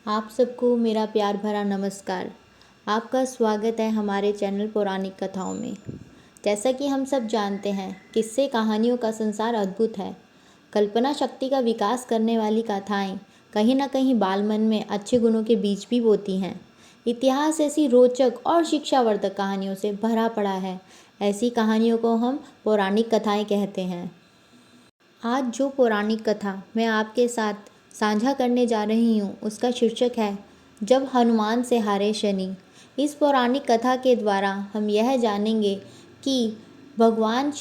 आप सबको मेरा प्यार भरा नमस्कार। आपका स्वागत है हमारे चैनल पौराणिक कथाओं में। जैसा कि हम सब जानते हैं, किस्से कहानियों का संसार अद्भुत है। कल्पना शक्ति का विकास करने वाली कथाएं कहीं ना कहीं बाल मन में अच्छे गुणों के बीज भी बोती हैं। इतिहास ऐसी रोचक और शिक्षावर्धक कहानियों से भरा पड़ा है। ऐसी कहानियों को हम पौराणिक कथाएं कहते हैं। आज जो पौराणिक कथा मैं आपके साथ साझा करने जा रही हूँ उसका शीर्षक है जब हनुमान से हारे शनि। इस पौराणिक कथा के द्वारा हम यह जानेंगे कि भगवान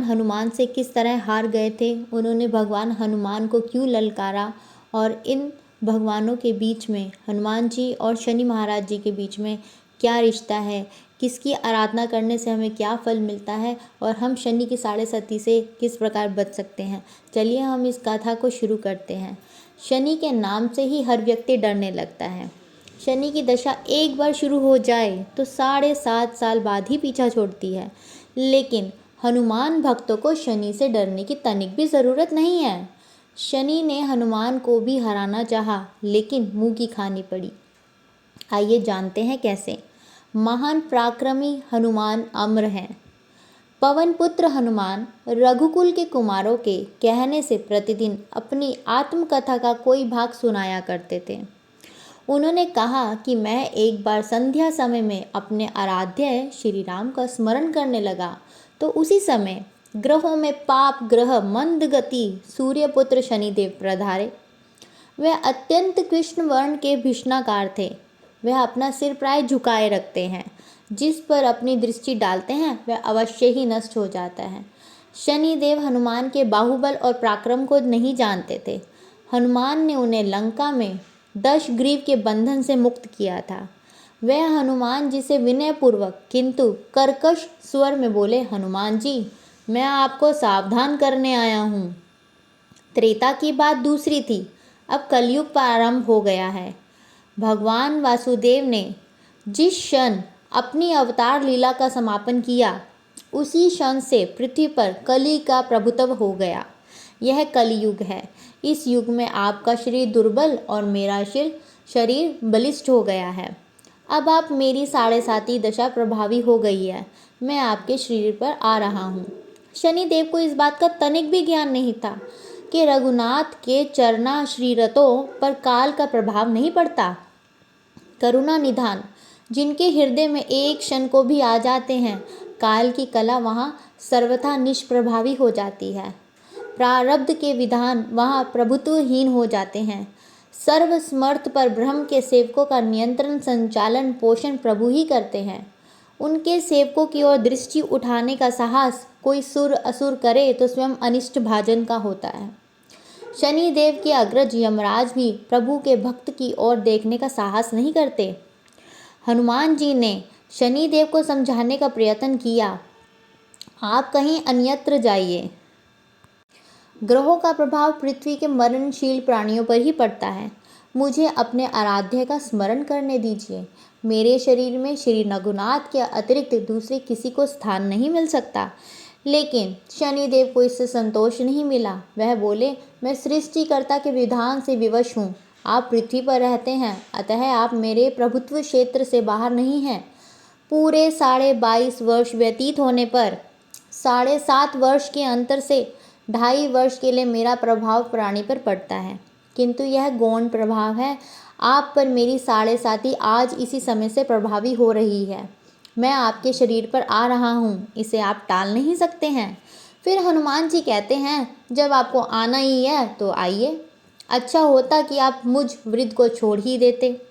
हनुमान से किस तरह हार गए थे, उन्होंने भगवान हनुमान को क्यों ललकारा और इन भगवानों के बीच में हनुमान जी और शनि महाराज जी के बीच में क्या रिश्ता है, किसकी आराधना करने से हमें क्या फल मिलता है और हम शनि की साढ़े साती से किस प्रकार बच सकते हैं। चलिए हम इस गाथा को शुरू करते हैं। शनि के नाम से ही हर व्यक्ति डरने लगता है। शनि की दशा एक बार शुरू हो जाए तो 7.5 साल बाद ही पीछा छोड़ती है। लेकिन हनुमान भक्तों को शनि से डरने की तनिक भी ज़रूरत नहीं है। शनि ने हनुमान को भी हराना चाहा, लेकिन मुंह की खानी पड़ी। आइए जानते हैं कैसे। महान पराक्रमी हनुमान अमर हैं। पवन पुत्र हनुमान रघुकुल के कुमारों के कहने से प्रतिदिन अपनी आत्मकथा का कोई भाग सुनाया करते थे। उन्होंने कहा कि मैं एक बार संध्या समय में अपने आराध्य श्री राम का स्मरण करने लगा तो उसी समय ग्रहों में पाप ग्रह मंद गति सूर्यपुत्र शनिदेव पधारे। वह अत्यंत कृष्ण वर्ण के भीषणाकार थे। वह अपना सिर प्राय झुकाए रखते हैं। जिस पर अपनी दृष्टि डालते हैं वह अवश्य ही नष्ट हो जाता है। शनिदेव हनुमान के बाहुबल और पराक्रम को नहीं जानते थे। हनुमान ने उन्हें लंका में दशग्रीव के बंधन से मुक्त किया था। वह हनुमान जी से विनयपूर्वक किंतु कर्कश स्वर में बोले, हनुमान जी, मैं आपको सावधान करने आया हूँ। त्रेता की बात दूसरी थी, अब कलयुग प्रारंभ हो गया है। भगवान वासुदेव ने जिस क्षण अपनी अवतार लीला का समापन किया उसी क्षण से पृथ्वी पर कली का प्रभुत्व हो गया। यह कलयुग है। इस युग में आपका शरीर दुर्बल और मेरा शरीर बलिष्ठ हो गया है। अब आप मेरी 7.5 दशा प्रभावी हो गई है। मैं आपके शरीर पर आ रहा हूँ। शनिदेव को इस बात का तनिक भी ज्ञान नहीं था कि रघुनाथ के चरणाश्रितों पर काल का प्रभाव नहीं पड़ता। करुणा निधान जिनके हृदय में एक क्षण को भी आ जाते हैं, काल की कला वहाँ सर्वथा निष्प्रभावी हो जाती है। प्रारब्ध के विधान वहाँ प्रभुत्वहीन हो जाते हैं। सर्वसमर्थ पर ब्रह्म के सेवकों का नियंत्रण संचालन पोषण प्रभु ही करते हैं। उनके सेवकों की ओर दृष्टि उठाने का साहस कोई सुर असुर करे तो स्वयं अनिष्ट भाजन का होता है। शनिदेव के अग्रज यमराज भी प्रभु के भक्त की ओर देखने का साहस नहीं करते। हनुमान जी ने शनिदेव को समझाने का प्रयत्न किया, आप कहीं अन्यत्र जाइए। ग्रहों का प्रभाव पृथ्वी के मरणशील प्राणियों पर ही पड़ता है। मुझे अपने आराध्य का स्मरण करने दीजिए। मेरे शरीर में श्री रघुनाथ के अतिरिक्त दूसरे किसी को स्थान नहीं मिल सकता। लेकिन शनिदेव को इससे संतोष नहीं मिला। वह बोले, मैं सृष्टिकर्ता के विधान से विवश हूँ। आप पृथ्वी पर रहते हैं, अतः आप मेरे प्रभुत्व क्षेत्र से बाहर नहीं हैं। पूरे 22.5 वर्ष व्यतीत होने पर 7.5 वर्ष के अंतर से 2.5 वर्ष के लिए मेरा प्रभाव प्राणी पर पड़ता है, किंतु यह गौण प्रभाव है। आप पर मेरी 7.5 आज इसी समय से प्रभावी हो रही है। मैं आपके शरीर पर आ रहा हूँ, इसे आप टाल नहीं सकते हैं। फिर हनुमान जी कहते हैं, जब आपको आना ही है तो आइए। अच्छा होता कि आप मुझ वृद्ध को छोड़ ही देते।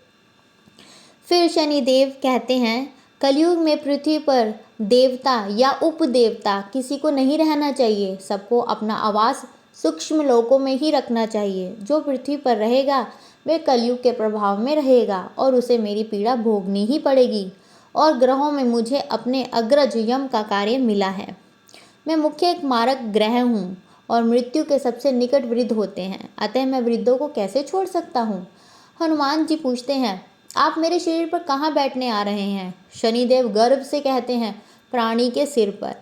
फिर शनिदेव कहते हैं, कलयुग में पृथ्वी पर देवता या उपदेवता किसी को नहीं रहना चाहिए। सबको अपना आवास सूक्ष्म लोकों में ही रखना चाहिए। जो पृथ्वी पर रहेगा वह कलयुग के प्रभाव में रहेगा और उसे मेरी पीड़ा भोगनी ही पड़ेगी। और ग्रहों में मुझे अपने अग्रज यम का कार्य मिला है। मैं मुख्य एक मारक ग्रह हूँ और मृत्यु के सबसे निकट वृद्ध होते हैं, अतः मैं वृद्धों को कैसे छोड़ सकता हूँ। हनुमान जी पूछते हैं, आप मेरे शरीर पर कहाँ बैठने आ रहे हैं। शनिदेव गर्व से कहते हैं, प्राणी के सिर पर।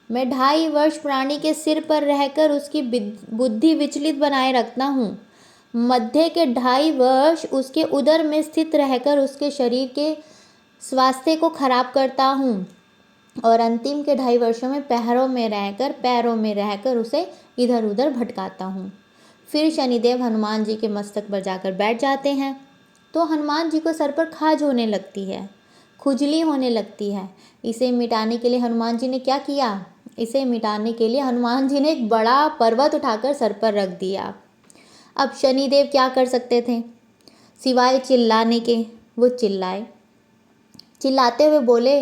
मैं 2.5 वर्ष प्राणी के सिर पर रहकर उसकी बुद्धि विचलित बनाए रखता हूँ। मध्य के 2.5 वर्ष उसके उदर में स्थित रहकर उसके शरीर के स्वास्थ्य को खराब करता हूँ और अंतिम के 2.5 वर्षों में पैरों में रहकर उसे इधर उधर भटकाता हूँ। फिर शनिदेव हनुमान जी के मस्तक पर जाकर बैठ जाते हैं तो हनुमान जी को सर पर खाज होने लगती है, खुजली होने लगती है। इसे मिटाने के लिए हनुमान जी ने क्या किया? इसे मिटाने के लिए हनुमान जी ने एक बड़ा पर्वत उठाकर सर पर रख दिया। अब शनिदेव क्या कर सकते थे सिवाय चिल्लाने के? वो चिल्लाते हुए बोले,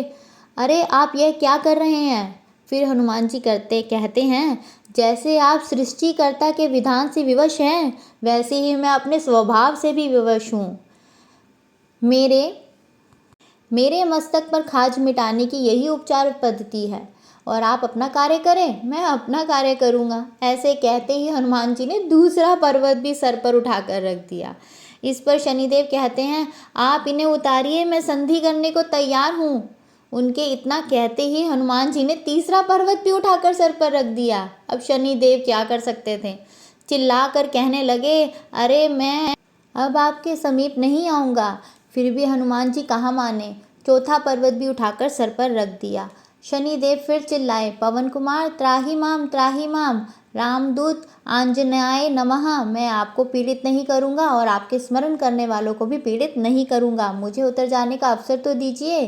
अरे आप यह क्या कर रहे हैं? फिर हनुमान जी कहते हैं, जैसे आप सृष्टिकर्ता के विधान से विवश हैं वैसे ही मैं अपने स्वभाव से भी विवश हूँ। मेरे मस्तक पर खाज मिटाने की यही उपचार पद्धति है और आप अपना कार्य करें, मैं अपना कार्य करूँगा। ऐसे कहते ही हनुमान जी ने दूसरा पर्वत भी सर पर उठाकर रख दिया। इस पर शनिदेव कहते हैं, आप इन्हें उतारिए, मैं संधि करने को तैयार हूँ। उनके इतना कहते ही हनुमान जी ने तीसरा पर्वत भी उठाकर सर पर रख दिया। अब शनिदेव क्या कर सकते थे? चिल्ला कर कहने लगे, अरे मैं अब आपके समीप नहीं आऊँगा। फिर भी हनुमान जी कहाँ माने, चौथा पर्वत भी उठाकर सर पर रख दिया। शनिदेव फिर चिल्लाए, पवन कुमार त्राहि माम, रामदूत आंजनेयाय नमः। मैं आपको पीड़ित नहीं करूँगा और आपके स्मरण करने वालों को भी पीड़ित नहीं करूँगा, मुझे उतर जाने का अवसर तो दीजिए।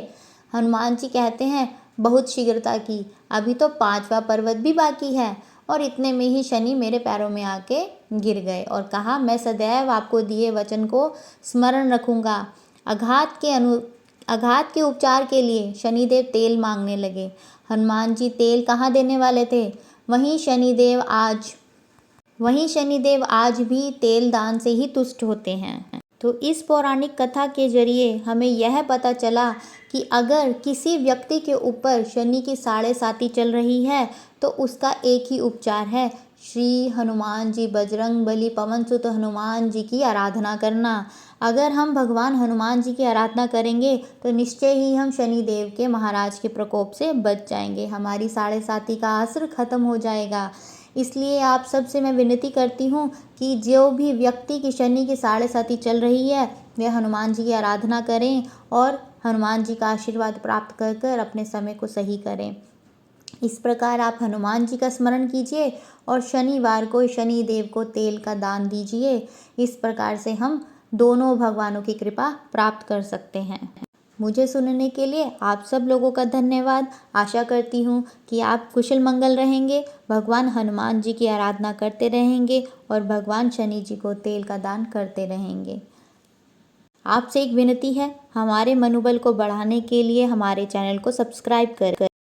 हनुमान जी कहते हैं, बहुत शीघ्रता की, अभी तो 5वां पर्वत भी बाकी है। और इतने में ही शनि मेरे पैरों में आके गिर गए और कहा, मैं सदैव आपको दिए वचन को स्मरण रखूँगा। आघात के उपचार के लिए शनिदेव तेल मांगने लगे। हनुमान जी तेल कहाँ देने वाले थे? वहीं शनिदेव आज भी तेल दान से ही तुष्ट होते हैं। तो इस पौराणिक कथा के जरिए हमें यह पता चला कि अगर किसी व्यक्ति के ऊपर शनि की 7.5 चल रही है तो उसका एक ही उपचार है, श्री हनुमान जी बजरंग बली पवन सुत हनुमान जी की आराधना करना। अगर हम भगवान हनुमान जी की आराधना करेंगे तो निश्चय ही हम शनिदेव के महाराज के प्रकोप से बच जाएंगे, हमारी 7.5 का असर खत्म हो जाएगा। इसलिए आप सबसे मैं विनती करती हूँ कि जो भी व्यक्ति की शनि की 7.5 चल रही है वे हनुमान जी की आराधना करें और हनुमान जी का आशीर्वाद प्राप्त कर कर अपने समय को सही करें। इस प्रकार आप हनुमान जी का स्मरण कीजिए और शनिवार को शनिदेव को तेल का दान दीजिए। इस प्रकार से हम दोनों भगवानों की कृपा प्राप्त कर सकते हैं। मुझे सुनने के लिए आप सब लोगों का धन्यवाद। आशा करती हूँ कि आप कुशल मंगल रहेंगे, भगवान हनुमान जी की आराधना करते रहेंगे और भगवान शनि जी को तेल का दान करते रहेंगे। आपसे एक विनती है, हमारे मनोबल को बढ़ाने के लिए हमारे चैनल को सब्सक्राइब करें।